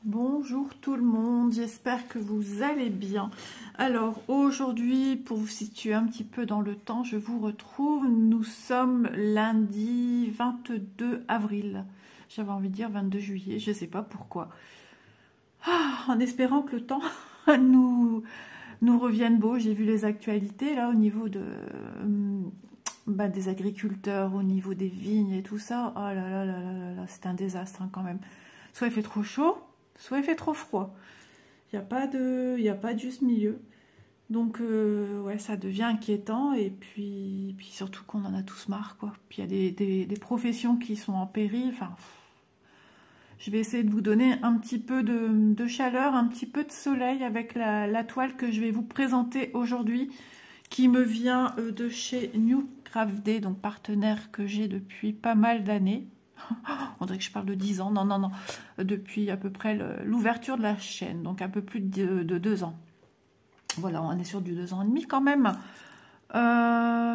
Bonjour tout le monde, j'espère que vous allez bien. Alors aujourd'hui, pour vous situer un petit peu dans le temps, je vous retrouve. Nous sommes lundi 22 avril. J'avais envie de dire 22 juillet, je ne sais pas pourquoi. En espérant que le temps nous revienne beau. J'ai vu les actualités là au niveau des agriculteurs, au niveau des vignes et tout ça. Oh là là là là là, c'est un désastre hein, quand même. Soit il fait trop chaud, soit il fait trop froid. Il n'y a pas de juste milieu. Donc ouais, ça devient inquiétant et puis surtout qu'on en a tous marre quoi. Puis il y a des professions qui sont en péril. Enfin, je vais essayer de vous donner un petit peu de chaleur, un petit peu de soleil avec la toile que je vais vous présenter aujourd'hui, qui me vient de chez New Craft Day, donc partenaire que j'ai depuis pas mal d'années. On dirait que je parle de 10 ans. Non, non, non. Depuis à peu près l'ouverture de la chaîne. Donc un peu plus de 2 ans. Voilà, on est sur du 2 ans et demi quand même.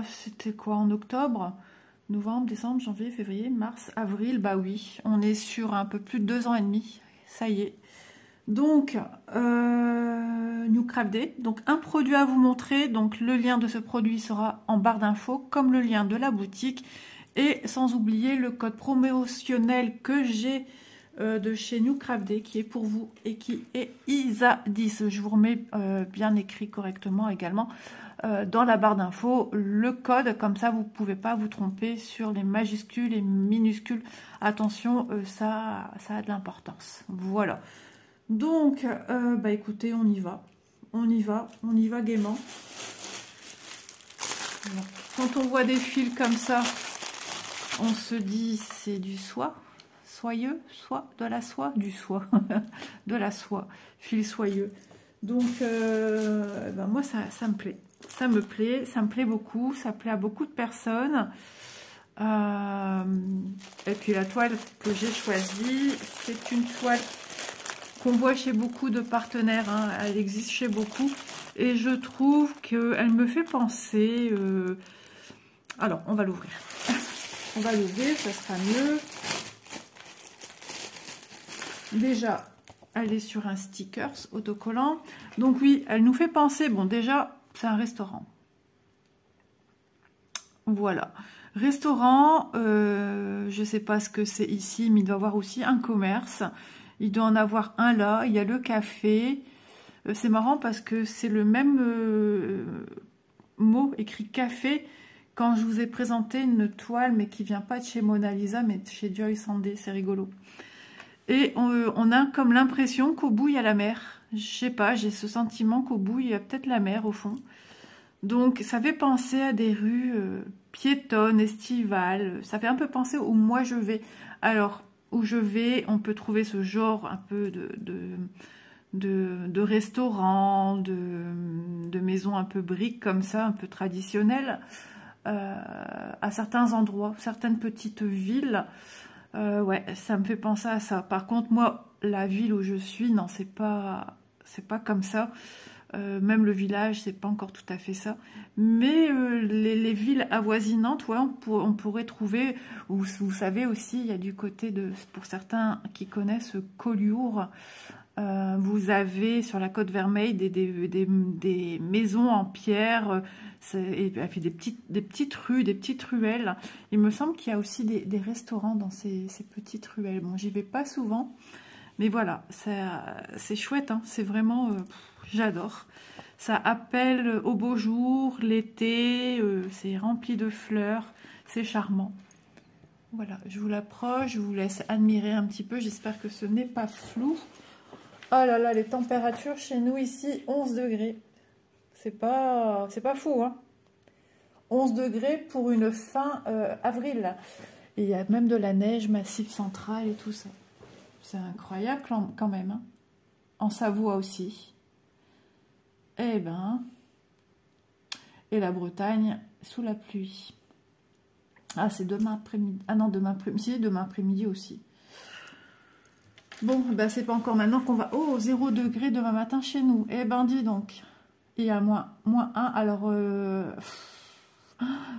C'était quoi en octobre? Novembre, décembre, janvier, février, mars, avril. Bah oui, on est sur un peu plus de 2 ans et demi. Ça y est. Donc, New Craft Day. Donc un produit à vous montrer. Donc le lien de ce produit sera en barre d'infos, comme le lien de la boutique. Et sans oublier le code promotionnel que j'ai de chez New Craft Day qui est pour vous et qui est ISA10. Je vous remets bien écrit correctement également dans la barre d'infos le code. Comme ça, vous ne pouvez pas vous tromper sur les majuscules et minuscules. Attention, ça a de l'importance. Voilà. Donc, bah écoutez, on y va. On y va gaiement. Quand on voit des fils comme ça, on se dit c'est du soie, soyeux, soie, de la soie, du soie, de la soie, fil soyeux. Donc ben moi ça me plaît, ça me plaît beaucoup, ça plaît à beaucoup de personnes. Et puis la toile que j'ai choisie, c'est une toile qu'on voit chez beaucoup de partenaires, hein. Elle existe chez beaucoup et je trouve qu'elle me fait penser... Alors on va l'ouvrir. On va l'ouvrir, ça sera mieux. Déjà, elle est sur un stickers autocollant. Donc oui, elle nous fait penser... Bon, déjà, c'est un restaurant. Voilà. Restaurant, je ne sais pas ce que c'est ici, mais il doit y avoir aussi un commerce. Il doit en avoir un là. Il y a le café. C'est marrant parce que c'est le même mot écrit café quand je vous ai présenté une toile, mais qui vient pas de chez Mona Lisa, mais de chez Joy Sandé, c'est rigolo. Et on a comme l'impression qu'au bout, il y a la mer. Je sais pas, j'ai ce sentiment qu'au bout, il y a peut-être la mer au fond. Donc, ça fait penser à des rues piétonnes, estivales. Ça fait un peu penser où moi je vais. Alors, où je vais, on peut trouver ce genre un peu de restaurants, de maisons un peu briques comme ça, un peu traditionnelles. À certains endroits, certaines petites villes, ouais, ça me fait penser à ça. Par contre, moi, la ville où je suis, non, c'est pas comme ça. Même le village, c'est pas encore tout à fait ça. Mais les villes avoisinantes, ouais, on pourrait trouver, vous savez aussi, il y a du côté de, pour certains qui connaissent Collioure, vous avez sur la côte Vermeille des maisons en pierre, et puis des petites rues, des petites ruelles. Il me semble qu'il y a aussi des restaurants dans ces petites ruelles. Bon, j'y vais pas souvent, mais voilà, c'est chouette, hein, c'est vraiment, j'adore. Ça appelle au beau jour, l'été, c'est rempli de fleurs, c'est charmant. Voilà, je vous l'approche, je vous laisse admirer un petit peu, j'espère que ce n'est pas flou. Oh là là, les températures chez nous ici, 11 degrés. C'est pas fou, hein. 11 degrés pour une fin avril. Et il y a même de la neige, Massif Central et tout ça. C'est incroyable quand même, hein. En Savoie aussi. Eh ben. Et la Bretagne sous la pluie. Ah, c'est demain après-midi. Ah non, demain après-midi, demain après-midi aussi. Bon, ben c'est pas encore maintenant qu'on va... Oh, 0 degré demain matin chez nous. Eh ben, dis donc. Il y a moins 1. Alors,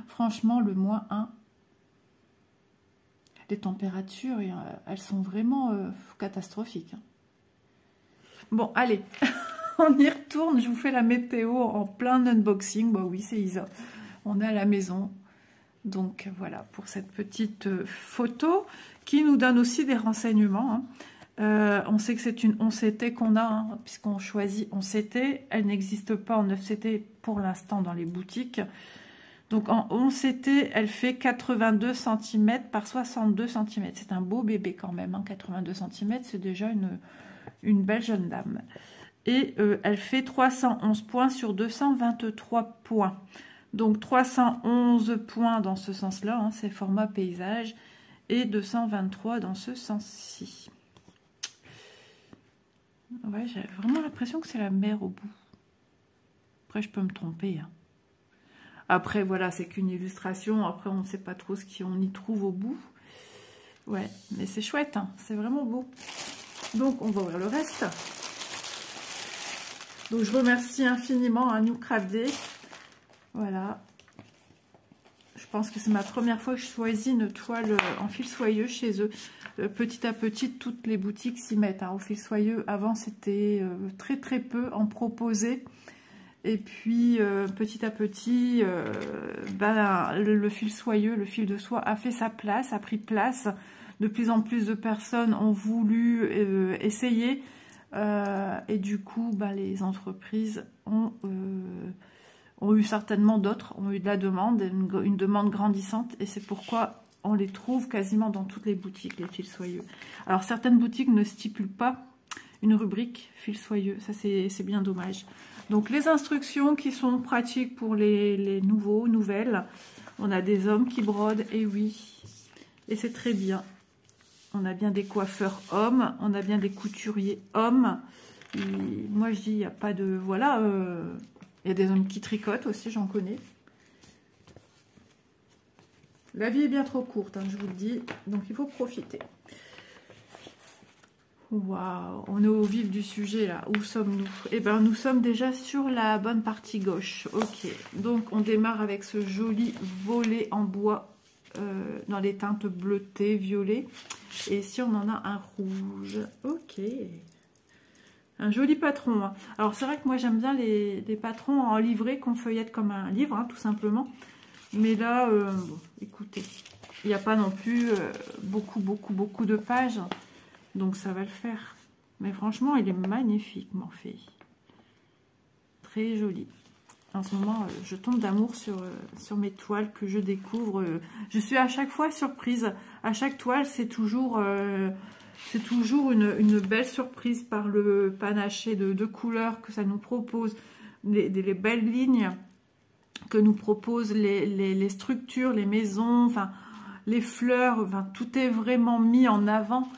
franchement, le moins 1. Les températures, elles sont vraiment catastrophiques. Hein. Bon, allez, on y retourne. Je vous fais la météo en plein unboxing. Bah oui, c'est Isa. On est à la maison. Donc voilà pour cette petite photo qui nous donne aussi des renseignements. Hein. On sait que c'est une 11CT qu'on a, hein, puisqu'on choisit 11CT. Elle n'existe pas en 9CT pour l'instant dans les boutiques. Donc en 11CT, elle fait 82 cm par 62 cm. C'est un beau bébé quand même, hein. 82 cm, c'est déjà une belle jeune dame. Et elle fait 311 points sur 223 points. Donc 311 points dans ce sens-là, hein, c'est format paysage, et 223 dans ce sens-ci. Ouais, j'ai vraiment l'impression que c'est la mer au bout. Après, je peux me tromper. Hein. Après, voilà, c'est qu'une illustration. Après, on ne sait pas trop ce qu'on y trouve au bout. Ouais, mais c'est chouette, hein, c'est vraiment beau. Donc, on va ouvrir le reste. Donc, je remercie infiniment à New Craft Day. Voilà. Je pense que c'est ma première fois que je choisis une toile en fil soyeux chez eux. Petit à petit, toutes les boutiques s'y mettent hein, au fil soyeux. Avant, c'était très très peu en proposé. Et puis, petit à petit, le fil soyeux, le fil de soie a fait sa place, a pris place. De plus en plus de personnes ont voulu essayer. Et du coup, les entreprises ont eu certainement d'autres, ont eu de la demande, une demande grandissante. Et c'est pourquoi on les trouve quasiment dans toutes les boutiques, les fils soyeux. Alors, certaines boutiques ne stipulent pas une rubrique fil soyeux. Ça, c'est bien dommage. Donc, les instructions qui sont pratiques pour les nouvelles. On a des hommes qui brodent, et oui. Et c'est très bien. On a bien des coiffeurs hommes. On a bien des couturiers hommes. Et moi, je dis, il n'y a pas de... Voilà, il y a des hommes qui tricotent aussi, j'en connais. La vie est bien trop courte, hein, je vous le dis. Donc, il faut profiter. Waouh, on est au vif du sujet là. Où sommes-nous? Eh bien, nous sommes déjà sur la bonne partie gauche. Ok, donc on démarre avec ce joli volet en bois dans les teintes bleutées, violet. Et ici, on en a un rouge. Ok, un joli patron. Hein. Alors, c'est vrai que moi, j'aime bien les patrons en livret qu'on feuillette comme un livre, hein, tout simplement. Mais là, bon, écoutez, il n'y a pas non plus beaucoup de pages. Donc ça va le faire. Mais franchement, il est magnifiquement fait. Très joli. En ce moment, je tombe d'amour sur mes toiles que je découvre. Je suis à chaque fois surprise. À chaque toile, c'est toujours une belle surprise par le panaché de couleurs que ça nous propose. Les belles lignes que nous proposent les structures, les maisons, enfin, les fleurs. Enfin, tout est vraiment mis en avant.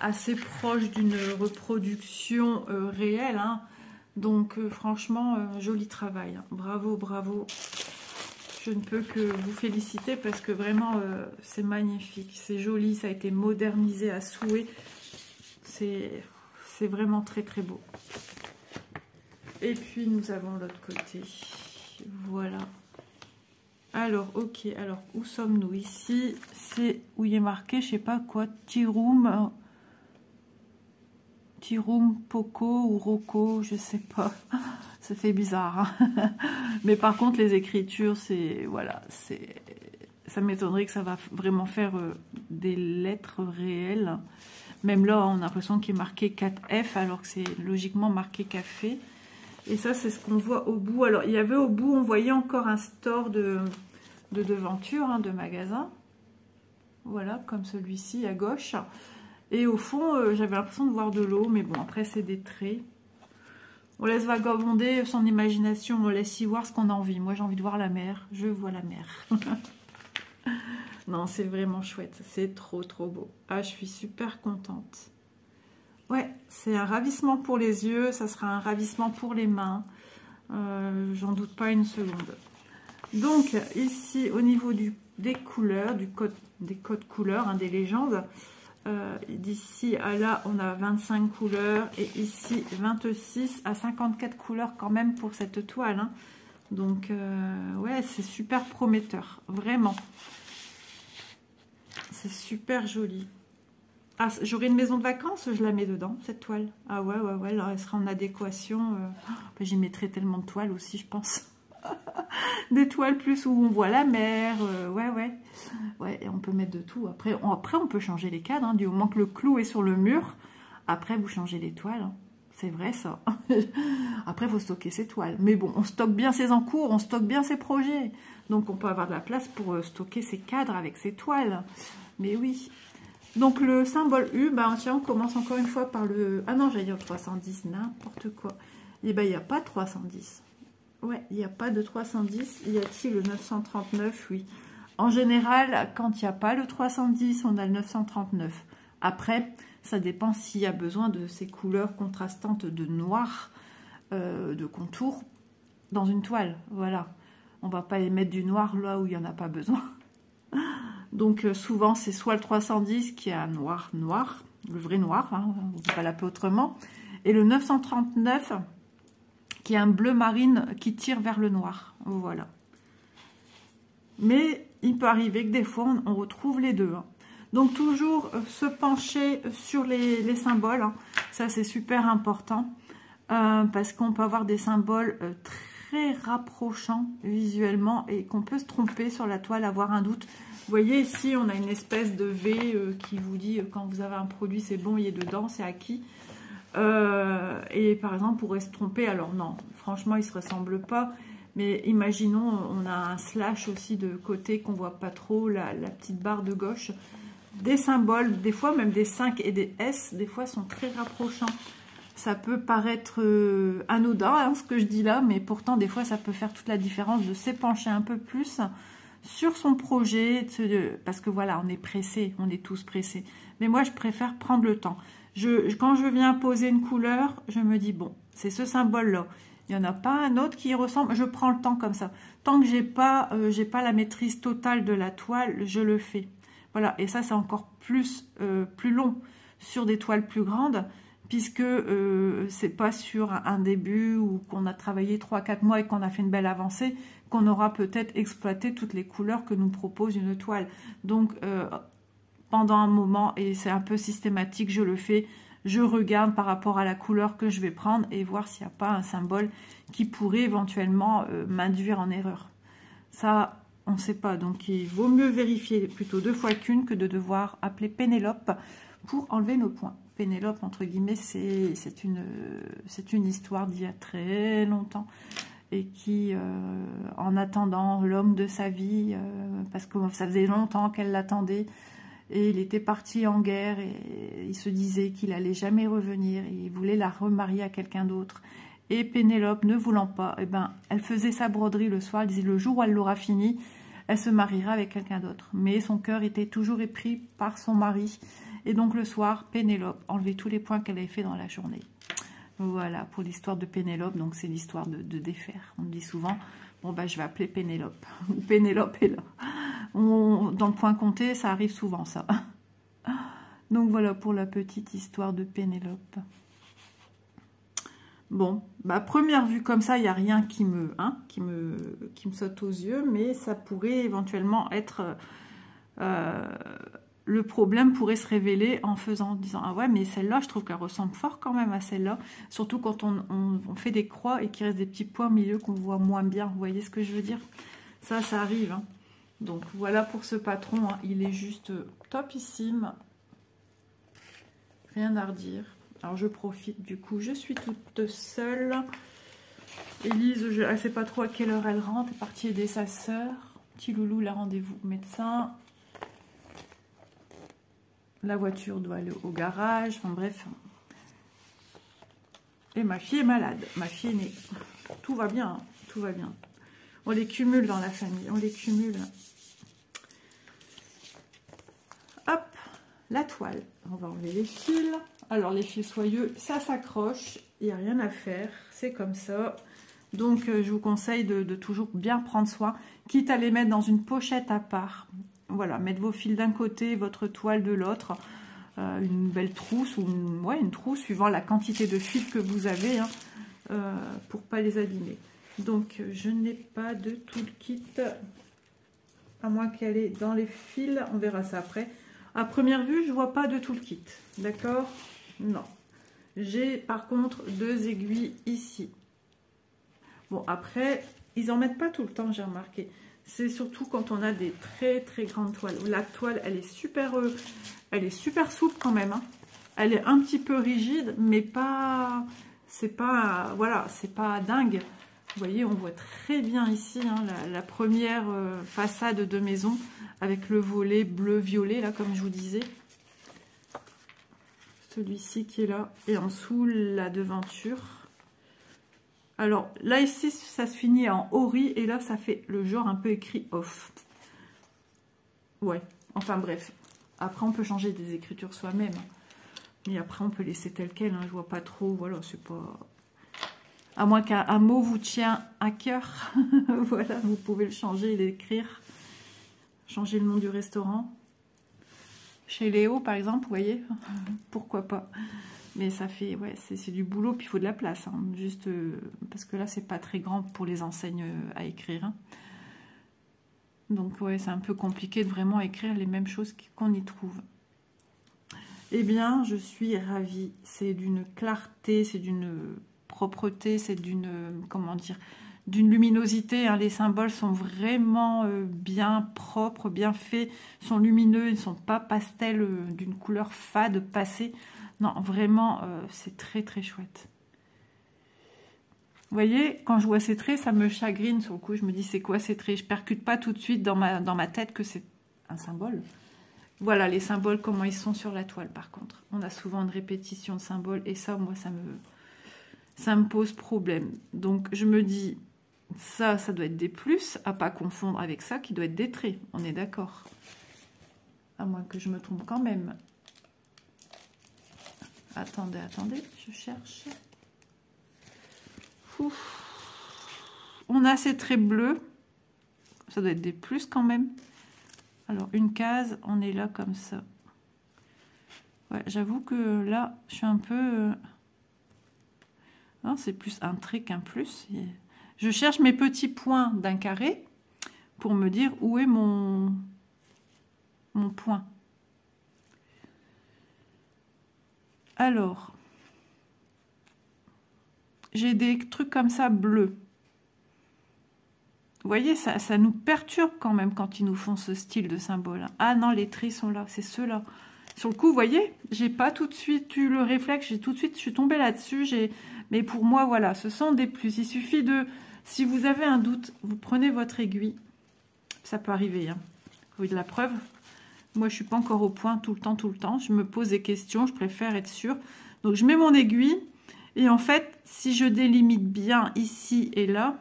Assez proche d'une reproduction réelle. Hein. Donc, franchement, joli travail. Hein. Bravo, bravo. Je ne peux que vous féliciter parce que vraiment, c'est magnifique. C'est joli, ça a été modernisé à souhait. C'est vraiment très, très beau. Et puis, nous avons l'autre côté. Voilà. Alors, ok, alors où sommes-nous? Ici, c'est où il est marqué, je sais pas quoi, Tirum Poco ou Rocco, je sais pas. Ça fait bizarre. Hein. Mais par contre, les écritures, c'est, voilà, ça m'étonnerait que ça va vraiment faire des lettres réelles. Même là, on a l'impression qu'il est marqué 4F, alors que c'est logiquement marqué café. Et ça, c'est ce qu'on voit au bout. Alors, il y avait au bout, on voyait encore un store de devanture, hein, de magasin. Voilà, comme celui-ci à gauche. Et au fond, j'avais l'impression de voir de l'eau. Mais bon, après, c'est des traits. On laisse vagabonder son imagination. On laisse y voir ce qu'on a envie. Moi, j'ai envie de voir la mer. Je vois la mer. Non, c'est vraiment chouette. C'est trop, trop beau. Ah, je suis super contente. Ouais, c'est un ravissement pour les yeux, ça sera un ravissement pour les mains. J'en doute pas une seconde. Donc, ici, au niveau des couleurs, des codes couleurs, hein, des légendes, d'ici à là, on a 25 couleurs. Et ici, 26 à 54 couleurs quand même pour cette toile. Hein. Donc, ouais, c'est super prometteur, vraiment. C'est super joli. Ah, j'aurai une maison de vacances, je la mets dedans, cette toile. Ah ouais, ouais, ouais, alors elle sera en adéquation. J'y mettrai tellement de toiles aussi, je pense. Des toiles plus où on voit la mer, ouais, ouais. Ouais, et on peut mettre de tout. Après, on peut changer les cadres, hein, du moment que le clou est sur le mur. Après, vous changez les toiles. Hein. C'est vrai, ça. Après, il faut stocker ses toiles. Mais bon, on stocke bien ses encours, on stocke bien ses projets. Donc, on peut avoir de la place pour stocker ses cadres avec ses toiles. Mais oui. Donc, le symbole U, bah, tiens, on commence encore une fois par le... Ah non, j'allais dire 310, n'importe quoi. Et bien, il n'y a pas de 310. Ouais, il n'y a pas de 310. Y a-t-il le 939? Oui. En général, quand il n'y a pas le 310, on a le 939. Après, ça dépend s'il y a besoin de ces couleurs contrastantes de noir, de contour, dans une toile. Voilà. On ne va pas les mettre du noir là où il n'y en a pas besoin. Donc, souvent, c'est soit le 310 qui est un noir, le vrai noir, hein, on ne peut pas l'appeler autrement, et le 939 qui est un bleu marine qui tire vers le noir. Voilà. Mais il peut arriver que des fois, on retrouve les deux. Hein. Donc, toujours se pencher sur les symboles. Hein. Ça, c'est super important. Parce qu'on peut avoir des symboles très rapprochants visuellement et qu'on peut se tromper sur la toile, avoir un doute. Vous voyez, ici, on a une espèce de V qui vous dit quand vous avez un produit, c'est bon, il est dedans, c'est acquis. Et par exemple, on pourrait se tromper. Alors non, franchement, ils ne se ressemblent pas. Mais imaginons, on a un slash aussi de côté qu'on ne voit pas trop, la petite barre de gauche. Des symboles, des fois même des 5 et des S, des fois sont très rapprochants. Ça peut paraître anodin, hein, ce que je dis là, mais pourtant, des fois, ça peut faire toute la différence de s'épancher un peu plus sur son projet. Parce que voilà, on est pressé, on est tous pressés. Mais moi, je préfère prendre le temps. Quand je viens poser une couleur, je me dis, bon, c'est ce symbole-là. Il n'y en a pas un autre qui y ressemble. Je prends le temps comme ça. Tant que j'ai pas la maîtrise totale de la toile, je le fais. Voilà, et ça, c'est encore plus long sur des toiles plus grandes, puisque c'est pas sur un début ou qu'on a travaillé 3-4 mois et qu'on a fait une belle avancée, qu'on aura peut-être exploité toutes les couleurs que nous propose une toile. Donc, pendant un moment, et c'est un peu systématique, je le fais, je regarde par rapport à la couleur que je vais prendre et voir s'il n'y a pas un symbole qui pourrait éventuellement m'induire en erreur. Ça, on ne sait pas, donc il vaut mieux vérifier plutôt 2 fois qu'une que de devoir appeler Pénélope pour enlever nos points. Pénélope, entre guillemets, c'est une histoire d'il y a très longtemps et qui, en attendant l'homme de sa vie, parce que ça faisait longtemps qu'elle l'attendait, et il était parti en guerre et il se disait qu'il allait jamais revenir. Et il voulait la remarier à quelqu'un d'autre. Et Pénélope, ne voulant pas, eh ben, elle faisait sa broderie le soir. Elle disait le jour où elle l'aura fini, elle se mariera avec quelqu'un d'autre. Mais son cœur était toujours épris par son mari. Et donc le soir, Pénélope enlevait tous les points qu'elle avait fait dans la journée. Voilà pour l'histoire de Pénélope. Donc c'est l'histoire de défaire. On dit souvent, bon ben je vais appeler Pénélope. Ou Pénélope est là. Dans le point compté, ça arrive souvent, ça. Donc voilà pour la petite histoire de Pénélope. Bon, bah première vue comme ça, il n'y a rien qui me saute aux yeux, mais ça pourrait éventuellement être... le problème pourrait se révéler en disant ah ouais, mais celle-là, je trouve qu'elle ressemble fort quand même à celle-là. Surtout quand on fait des croix et qu'il reste des petits points au milieu qu'on voit moins bien. Vous voyez ce que je veux dire? Ça arrive, hein. Donc voilà pour ce patron, hein. Il est juste topissime. Rien à redire. Alors je profite du coup, je suis toute seule. Élise, elle ne sait pas trop à quelle heure elle rentre, elle est partie aider sa sœur. Petit loulou, la rendez-vous médecin. La voiture doit aller au garage, enfin bref. Et ma fille est malade, ma fille est née. Tout va bien, hein. Tout va bien. On les cumule dans la famille, on les cumule. Hop, la toile. On va enlever les fils. Alors, les fils soyeux, ça s'accroche. Il n'y a rien à faire. C'est comme ça. Donc, je vous conseille de toujours bien prendre soin. Quitte à les mettre dans une pochette à part. Voilà, mettre vos fils d'un côté, votre toile de l'autre. Une belle trousse ou une trousse suivant la quantité de fils que vous avez, hein, pour pas les abîmer. Donc, je n'ai pas de toolkit, à moins qu'elle est dans les fils, on verra ça après. À première vue, je vois pas de tout le kit. D'accord? Non. J'ai par contre 2 aiguilles ici. Bon, après, ils en mettent pas tout le temps, j'ai remarqué. C'est surtout quand on a des très très grandes toiles. La toile, elle est super souple quand même. Hein. Elle est un petit peu rigide, mais pas... C'est pas... Voilà, c'est pas dingue. Vous voyez, on voit très bien ici hein, la première façade de maison avec le volet bleu-violet, là, comme je vous disais. Celui-ci qui est là. Et en dessous, la devanture. Alors, là, ici, ça se finit en ori. Et là, ça fait le genre un peu écrit off. Ouais, enfin bref. Après, on peut changer des écritures soi-même. Mais après, on peut laisser tel quel. Hein, je vois pas trop. Voilà, c'est pas... À moins qu'un mot vous tient à cœur. Voilà, vous pouvez le changer et l'écrire. Changer le nom du restaurant. Chez Léo, par exemple, vous voyez. Pourquoi pas. Mais ça fait, ouais, c'est du boulot, puis il faut de la place. Hein, juste parce que là, c'est pas très grand pour les enseignes à écrire. Hein. Donc, ouais, c'est un peu compliqué de vraiment écrire les mêmes choses qu'on y trouve. Eh bien, je suis ravie. C'est d'une clarté, c'est d'une... propreté, c'est d'une, comment dire, d'une luminosité. Hein. Les symboles sont vraiment bien propres, bien faits, sont lumineux, ils ne sont pas pastels d'une couleur fade, passée. Non, vraiment, c'est très très chouette. Vous voyez, quand je vois ces traits, ça me chagrine sur le coup. Je me dis, c'est quoi ces traits? Je percute pas tout de suite dans ma tête que c'est un symbole. Voilà, les symboles, comment ils sont sur la toile, par contre. On a souvent une répétition de symboles, et ça, moi, ça me pose problème. Donc, je me dis, ça doit être des plus, à pas confondre avec ça, qui doit être des traits. On est d'accord. À moins que je me trompe quand même. Attendez, je cherche. Ouf. On a ces traits bleus. Ça doit être des plus quand même. Alors, une case, on est là comme ça. Ouais, j'avoue que là, je suis un peu... C'est plus un trait qu'un plus. Je cherche mes petits points d'un carré pour me dire où est mon point. Alors, j'ai des trucs comme ça bleus. Vous voyez, ça nous perturbe quand même quand ils nous font ce style de symbole. Ah non, les traits sont là, c'est ceux-là. Sur le coup, vous voyez, j'ai pas tout de suite eu le réflexe, je suis tombée là-dessus. Mais pour moi, voilà, ce sont des plus. Il suffit de... Si vous avez un doute, vous prenez votre aiguille. Ça peut arriver, hein. Vous voyez de la preuve. Moi, je suis pas encore au point tout le temps. Je me pose des questions, je préfère être sûre. Donc, je mets mon aiguille. Et en fait, si je délimite bien ici et là,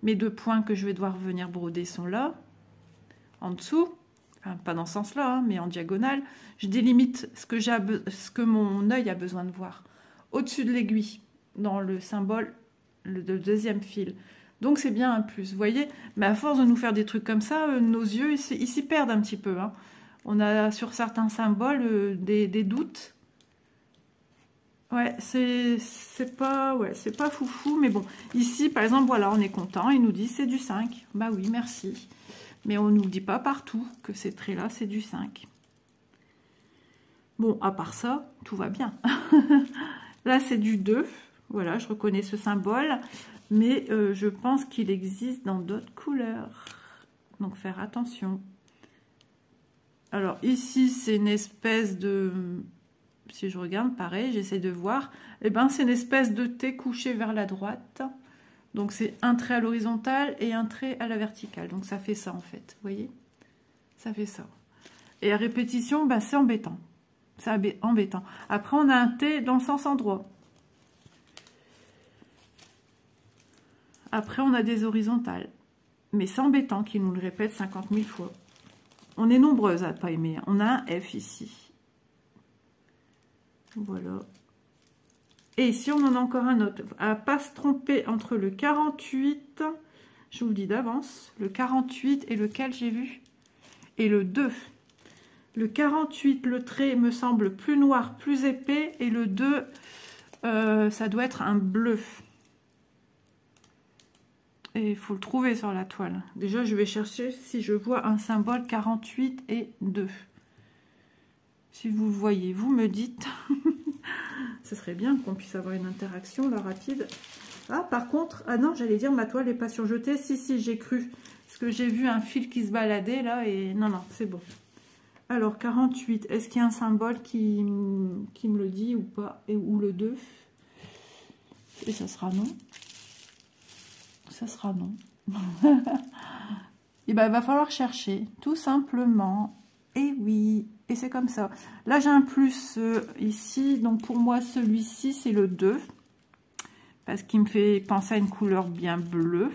mes 2 points que je vais devoir venir broder sont là, en dessous. Enfin, pas dans ce sens-là, hein, mais en diagonale. Je délimite ce que mon œil a besoin de voir. Au-dessus de l'aiguille, dans le symbole, le deuxième fil. Donc, c'est bien un plus, vous voyez. Mais à force de nous faire des trucs comme ça, nos yeux, ils s'y perdent un petit peu. Hein. On a sur certains symboles des doutes. Ouais, c'est pas foufou, mais bon. Ici, par exemple, voilà, on est content. Il nous dit c'est du 5. Bah oui, merci. Mais on ne nous dit pas partout que ces traits-là, c'est du 5. Bon, à part ça, tout va bien. Là, c'est du 2. Voilà, je reconnais ce symbole. Mais je pense qu'il existe dans d'autres couleurs. Donc, faire attention. Alors, ici, c'est une espèce de... Si je regarde, pareil, j'essaie de voir. Eh bien, c'est une espèce de T couché vers la droite. Donc, c'est un trait à l'horizontale et un trait à la verticale. Donc, ça fait ça, en fait. Vous voyez? Ça fait ça. Et la répétition, bah, c'est embêtant. C'est embêtant. Après, on a un T dans le sens endroit. Après, on a des horizontales. Mais c'est embêtant qu'ils nous le répètent 50 000 fois. On est nombreuses à ne pas aimer. On a un F ici. Voilà. Et ici, on en a encore un autre. À ne pas se tromper entre le 48, je vous le dis d'avance, le 48 et lequel j'ai vu, et le 2. Le 48, le trait me semble plus noir, plus épais, et le 2, ça doit être un bleu. Et il faut le trouver sur la toile. Déjà, je vais chercher si je vois un symbole 48 et 2. Si vous le voyez, vous me dites. Ce serait bien qu'on puisse avoir une interaction là rapide. Ah, par contre, ah non, j'allais dire ma toile n'est pas surjetée. Si, j'ai cru. Parce que j'ai vu un fil qui se baladait là et non, c'est bon. Alors, 48, est-ce qu'il y a un symbole qui me le dit ou pas? Ou le 2? Et ça sera non. Ça sera non. Et ben, il va falloir chercher, tout simplement. Et oui, et c'est comme ça. Là, j'ai un plus ici. Donc, pour moi, celui-ci, c'est le 2. Parce qu'il me fait penser à une couleur bien bleue.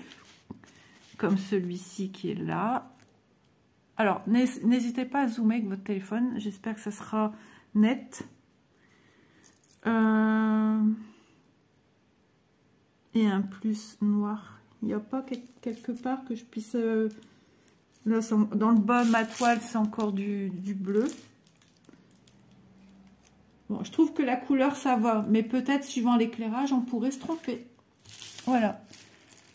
Comme celui-ci qui est là. Alors, n'hésitez pas à zoomer avec votre téléphone. J'espère que ça sera net. Et un plus noir. Il n'y a pas quelque part que je puisse... Là, dans le bas de ma toile, c'est encore du bleu. Bon, je trouve que la couleur, ça va. Mais peut-être, suivant l'éclairage, on pourrait se tromper. Voilà.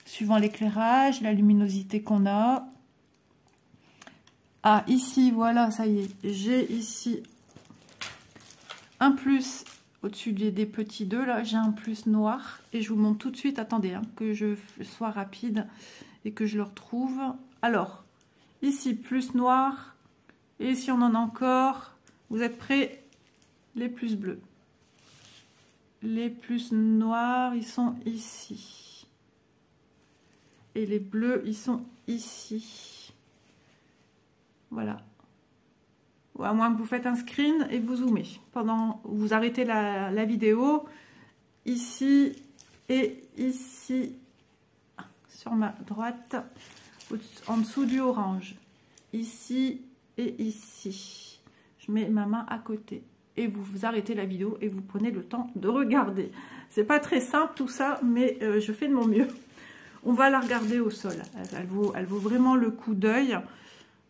Suivant l'éclairage, la luminosité qu'on a. Ah, ici, voilà, ça y est. J'ai ici un plus au-dessus des petits 2. Là, j'ai un plus noir. Et je vous montre tout de suite. Attendez, hein, que je sois rapide et que je le retrouve. Alors, ici, plus noir. Et ici, on en a encore. Vous êtes prêts? Les plus bleus. Les plus noirs, ils sont ici. Et les bleus, ils sont ici. Voilà. Ou à moins que vous faites un screen et vous zoomez. Pendant vous arrêtez la vidéo. Ici et ici. Sur ma droite. En dessous du orange. Ici et ici. Je mets ma main à côté. Et vous arrêtez la vidéo et vous prenez le temps de regarder. C'est pas très simple tout ça, mais je fais de mon mieux. On va la regarder au sol. Elle vaut vraiment le coup d'œil.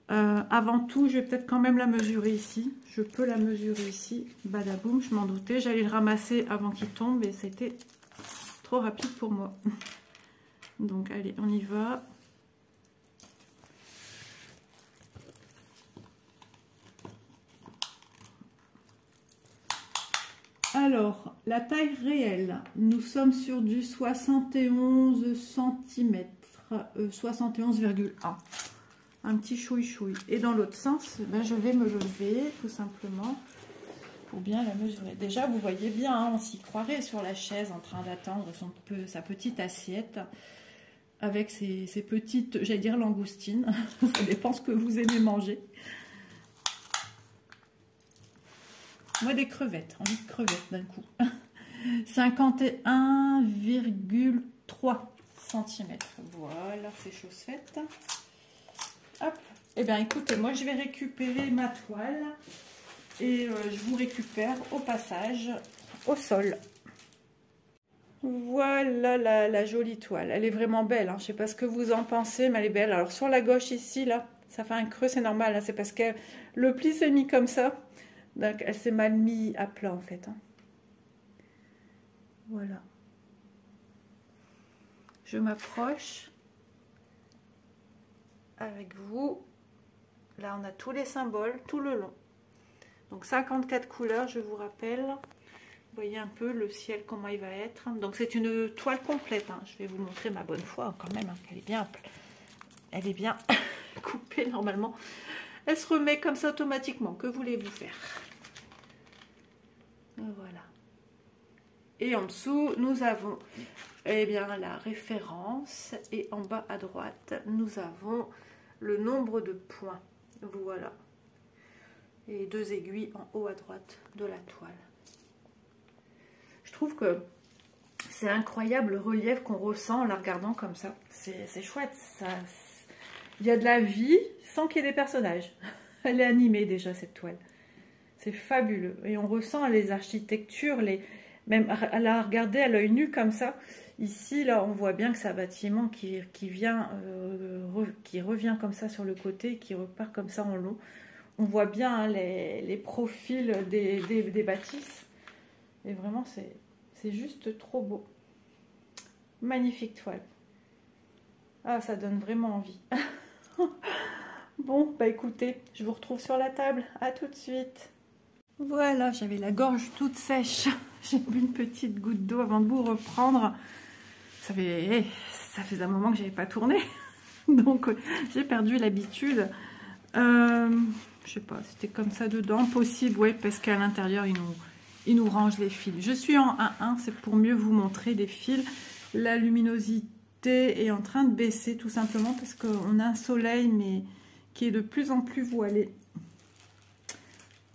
Avant tout, je vais peut-être quand même la mesurer ici. Je peux la mesurer ici. Badaboum, je m'en doutais. J'allais le ramasser avant qu'il tombe et c'était trop rapide pour moi. Donc allez, on y va. Alors, la taille réelle, nous sommes sur du 71 cm, 71,1. Un petit chouille-chouille. Et dans l'autre sens, ben, je vais me lever, tout simplement, pour bien la mesurer. Déjà, vous voyez bien, hein, on s'y croirait sur la chaise, en train d'attendre sa petite assiette, avec ses petites, j'allais dire langoustines, ça dépend ce que vous aimez manger. Moi, des crevettes, envie de crevettes d'un coup. 51,3 cm. Voilà, c'est chose faite. Hop. Eh bien, écoutez, moi, je vais récupérer ma toile. Et je vous récupère au passage au sol. Voilà la jolie toile. Elle est vraiment belle. Hein. Je ne sais pas ce que vous en pensez, mais elle est belle. Alors, sur la gauche, ici, là, ça fait un creux, c'est normal. Hein. C'est parce que le pli s'est mis comme ça. Donc, elle s'est mal mise à plat, en fait. Hein. Voilà. Je m'approche avec vous. Là, on a tous les symboles, tout le long. Donc, 54 couleurs, je vous rappelle. Vous voyez un peu le ciel, comment il va être. Donc, c'est une toile complète. Hein. Je vais vous montrer ma bonne foi, quand même. Hein. Elle est bien coupée, normalement. Elle se remet comme ça automatiquement. Que voulez-vous faire? Voilà. Et en dessous, nous avons bien, la référence. Et en bas à droite, nous avons le nombre de points. Voilà. Et 2 aiguilles en haut à droite de la toile. Je trouve que c'est incroyable le relief qu'on ressent en la regardant comme ça. C'est chouette. Il y a de la vie sans qu'il y ait des personnages. Elle est animée déjà, cette toile. C'est fabuleux. Et on ressent les architectures, même à la regarder à l'œil nu comme ça. Ici, là, on voit bien que c'est un bâtiment qui revient comme ça sur le côté, qui repart comme ça en long. On voit bien hein, les profils des bâtisses. Et vraiment, c'est juste trop beau. Magnifique toile. Ah, ça donne vraiment envie. Bon, bah écoutez, je vous retrouve sur la table. À tout de suite. Voilà, j'avais la gorge toute sèche. J'ai bu une petite goutte d'eau avant de vous reprendre. Ça faisait un moment que j'avais pas tourné. Donc j'ai perdu l'habitude. Je sais pas, c'était comme ça dedans. Possible, ouais, parce qu'à l'intérieur, ils nous rangent les fils. Je suis en 1-1, c'est pour mieux vous montrer des fils. La luminosité est en train de baisser, tout simplement, parce qu'on a un soleil, mais qui est de plus en plus voilé.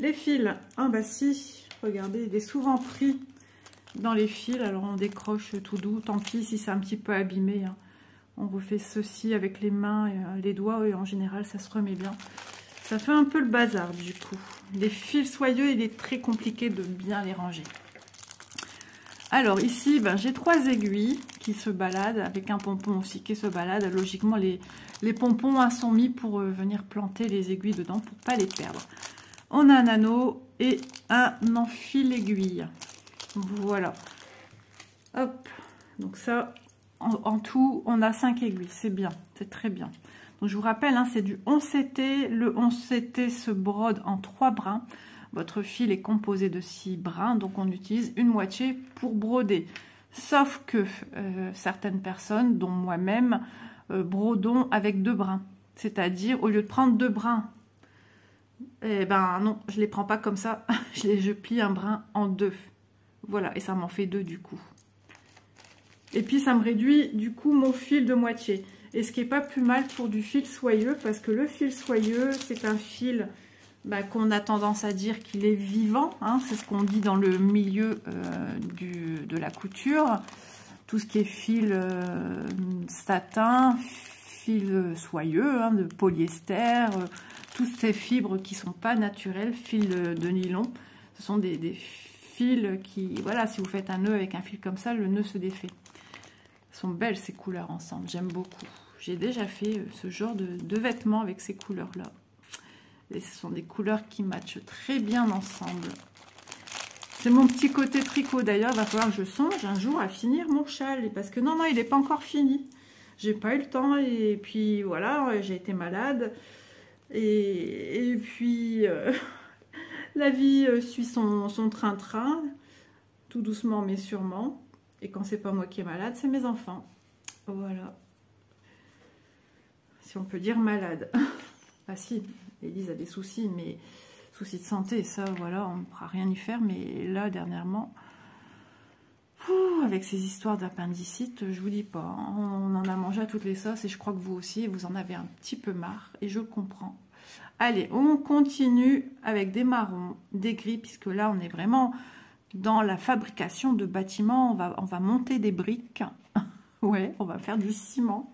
Les fils, ah bah si, regardez, il est souvent pris dans les fils. Alors on décroche tout doux, tant pis si c'est un petit peu abîmé, hein. On refait ceci avec les mains et les doigts, et en général ça se remet bien. Ça fait un peu le bazar du coup. Les fils soyeux, il est très compliqué de bien les ranger. Alors ici, ben, j'ai 3 aiguilles qui se baladent, avec un pompon aussi qui se balade. Logiquement, les pompons, hein, sont mis pour venir planter les aiguilles dedans pour pas les perdre. On a un anneau et un enfil aiguille. Voilà. Hop. Donc ça, en tout, on a 5 aiguilles. C'est bien, c'est très bien. Donc je vous rappelle, hein, c'est du 11 CT. Le 11 CT se brode en 3 brins. Votre fil est composé de 6 brins, donc on utilise une moitié pour broder. Sauf que certaines personnes, dont moi-même, brodons avec 2 brins. C'est-à-dire, au lieu de prendre 2 brins, eh ben non, je les prends pas comme ça. Je plie un brin en 2. Voilà, et ça m'en fait 2 du coup. Et puis ça me réduit du coup mon fil de moitié. Et ce qui est pas plus mal pour du fil soyeux, parce que le fil soyeux, c'est un fil qu'on a tendance à dire qu'il est vivant, hein, c'est ce qu'on dit dans le milieu de la couture. Tout ce qui est fil satin, fil soyeux, hein, de polyester, toutes ces fibres qui sont pas naturelles, fil de nylon, ce sont des fils qui, voilà, si vous faites un nœud avec un fil comme ça, le nœud se défait. Elles sont belles ces couleurs ensemble, j'aime beaucoup. J'ai déjà fait ce genre de vêtements avec ces couleurs-là. Et ce sont des couleurs qui matchent très bien ensemble. C'est mon petit côté tricot. D'ailleurs, il va falloir que je songe un jour à finir mon châle. Parce que non, il n'est pas encore fini. J'ai pas eu le temps. Et puis voilà, j'ai été malade. Et puis, la vie suit son train-train. Tout doucement, mais sûrement. Et quand c'est pas moi qui est malade, c'est mes enfants. Voilà. Si on peut dire malade. Ah si, Élise a des soucis, mais soucis de santé, ça, voilà, on ne pourra rien y faire. Mais là, dernièrement, avec ces histoires d'appendicite, je vous dis pas, hein, on en a mangé à toutes les sauces et je crois que vous aussi, vous en avez un petit peu marre et je le comprends. Allez, on continue avec des marrons, des gris, puisque là, on est vraiment dans la fabrication de bâtiments. On va monter des briques, ouais, on va faire du ciment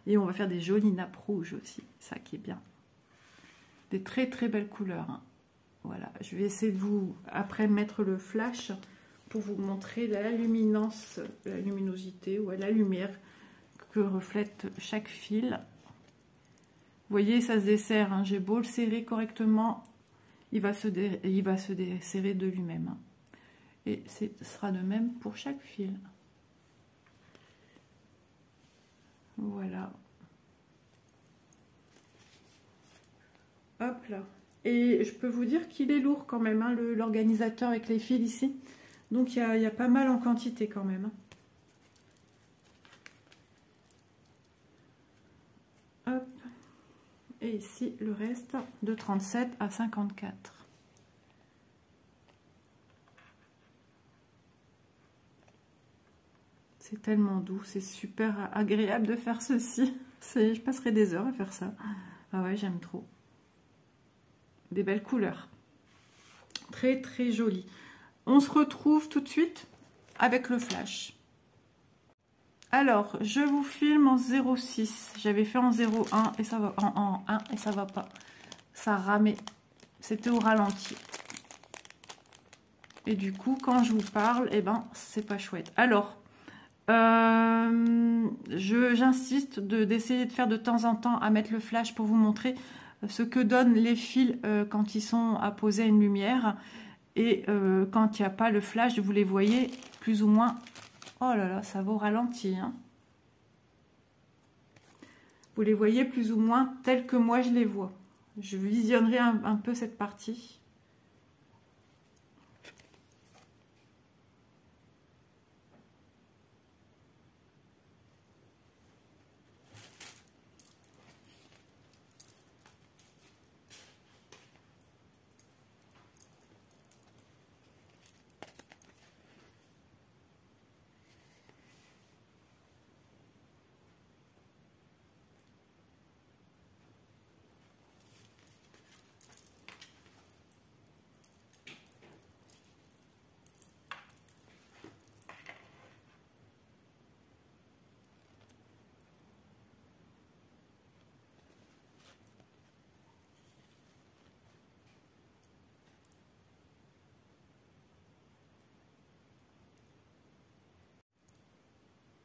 et on va faire des jolies nappes rouges aussi, ça qui est bien. Des très très belles couleurs, hein. Voilà, je vais essayer de vous après mettre le flash pour vous montrer la luminance, la luminosité ou la lumière que reflète chaque fil. Vous voyez, ça se desserre, hein. J'ai beau le serrer correctement, il va se desserrer de lui-même, hein. Et ce sera de même pour chaque fil. Voilà. Hop là. Et je peux vous dire qu'il est lourd quand même, hein, l'organisateur avec les fils ici. Donc il y a pas mal en quantité quand même, hein. Hop. Et ici le reste de 37 à 54. C'est tellement doux, c'est super agréable de faire ceci. Je passerai des heures à faire ça. Ah ouais, j'aime trop. Des belles couleurs. Très très jolies. On se retrouve tout de suite avec le flash. Alors, je vous filme en 0,6. J'avais fait en 0,1 et ça va en 1 et ça va pas. Ça ramait. C'était au ralenti. Et du coup, quand je vous parle, eh ben, c'est pas chouette. Alors, j'insiste d'essayer de faire de temps en temps à mettre le flash pour vous montrer ce que donnent les fils quand ils sont apposés à une lumière. Et quand il n'y a pas le flash, vous les voyez plus ou moins. Oh là là, ça va au ralenti, hein. Vous les voyez plus ou moins tels que moi je les vois. Je visionnerai un peu cette partie.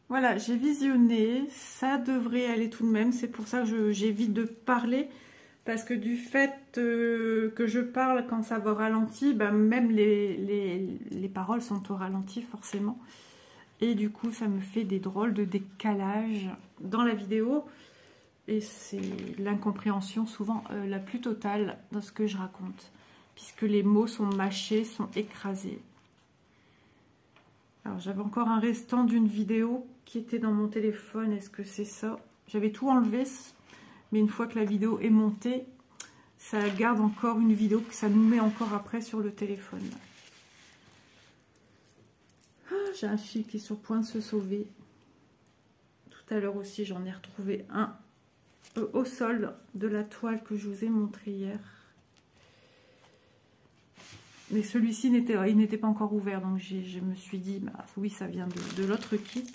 Voilà, j'ai visionné, ça devrait aller tout de même, c'est pour ça que j'évite de parler, parce que du fait que je parle quand ça va au ralenti, ben même les paroles sont au ralenti forcément. Et du coup, ça me fait des drôles de décalage dans la vidéo. Et c'est l'incompréhension souvent la plus totale dans ce que je raconte, puisque les mots sont mâchés, sont écrasés. Alors, j'avais encore un restant d'une vidéo qui était dans mon téléphone. Est-ce que c'est ça? J'avais tout enlevé, mais une fois que la vidéo est montée, ça garde encore une vidéo que ça nous met encore après sur le téléphone. Ah, j'ai un fil qui est sur le point de se sauver. Tout à l'heure aussi, j'en ai retrouvé un au sol de la toile que je vous ai montré hier. Mais celui-ci n'était pas encore ouvert, donc je me suis dit, bah, oui, ça vient de l'autre kit.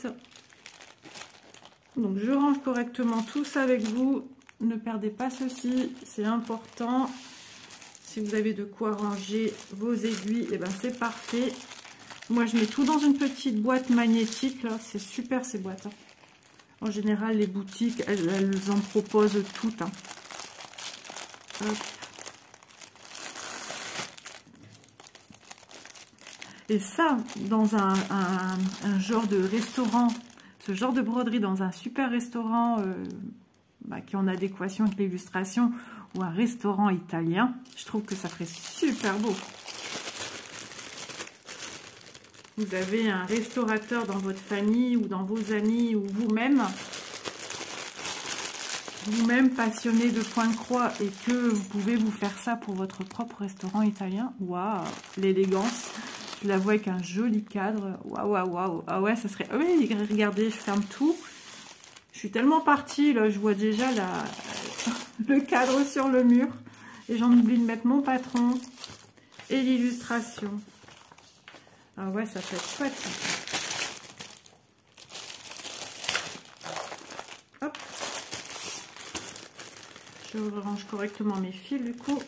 Donc je range correctement tout ça avec vous. Ne perdez pas ceci, c'est important. Si vous avez de quoi ranger vos aiguilles, et ben c'est parfait. Moi, je mets tout dans une petite boîte magnétique, là. C'est super, ces boîtes. Hein. En général, les boutiques, elles en proposent toutes. Hein. Hop. Et ça, dans un genre de restaurant, ce genre de broderie dans un super restaurant qui est en adéquation avec l'illustration, ou un restaurant italien, je trouve que ça ferait super beau. Vous avez un restaurateur dans votre famille ou dans vos amis ou vous-même passionné de point de croix et que vous pouvez vous faire ça pour votre propre restaurant italien. Waouh, l'élégance. Je la vois avec un joli cadre. Waouh, waouh, waouh. Ah ouais, ça serait... Oui, regardez, je ferme tout. Je suis tellement partie, là, je vois déjà le cadre sur le mur. Et j'en oublie de mettre mon patron et l'illustration. Ah ouais, ça peut être chouette. Hop. Je range correctement mes fils, du coup.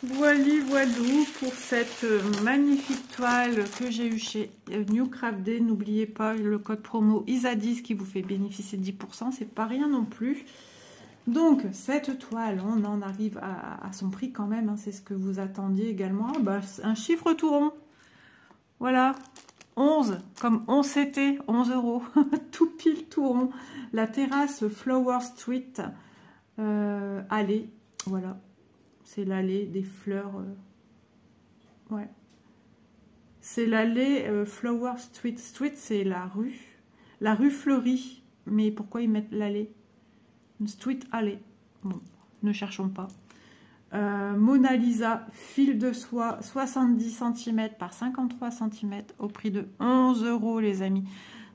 Voilou pour cette magnifique toile que j'ai eue chez New Craft Day. N'oubliez pas le code promo ISA10 qui vous fait bénéficier de 10%, c'est pas rien non plus. Donc cette toile, on en arrive à son prix quand même, hein, c'est ce que vous attendiez également. Bah, un chiffre tout rond, voilà, 11, comme 11 c'était, 11 €, tout pile, tout rond. La terrasse Flower Street, allée, voilà. C'est l'allée des fleurs. Ouais. C'est l'allée Flower Street. Street, c'est la rue. La rue fleurie. Mais pourquoi ils mettent l'allée? Une street allée. Bon, ne cherchons pas. Mona Lisa, fil de soie, 70 cm par 53 cm au prix de 11 € les amis.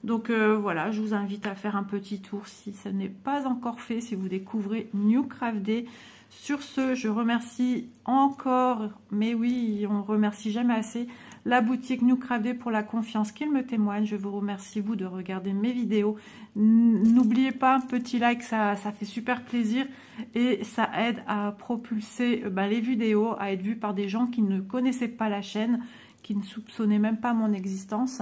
Donc voilà, je vous invite à faire un petit tour si ce n'est pas encore fait, si vous découvrez New Craft Day. Sur ce, je remercie encore, mais oui, on ne remercie jamais assez, la boutique New Craft Day pour la confiance qu'ils me témoignent. Je vous remercie, vous, de regarder mes vidéos. N'oubliez pas, un petit like, ça fait super plaisir et ça aide à propulser les vidéos, à être vues par des gens qui ne connaissaient pas la chaîne, qui ne soupçonnaient même pas mon existence.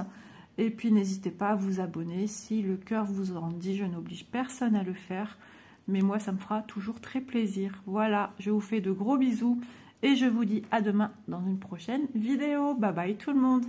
Et puis, n'hésitez pas à vous abonner si le cœur vous en dit. Je n'oblige personne à le faire. Mais moi, ça me fera toujours très plaisir. Voilà, je vous fais de gros bisous et je vous dis à demain dans une prochaine vidéo. Bye bye tout le monde.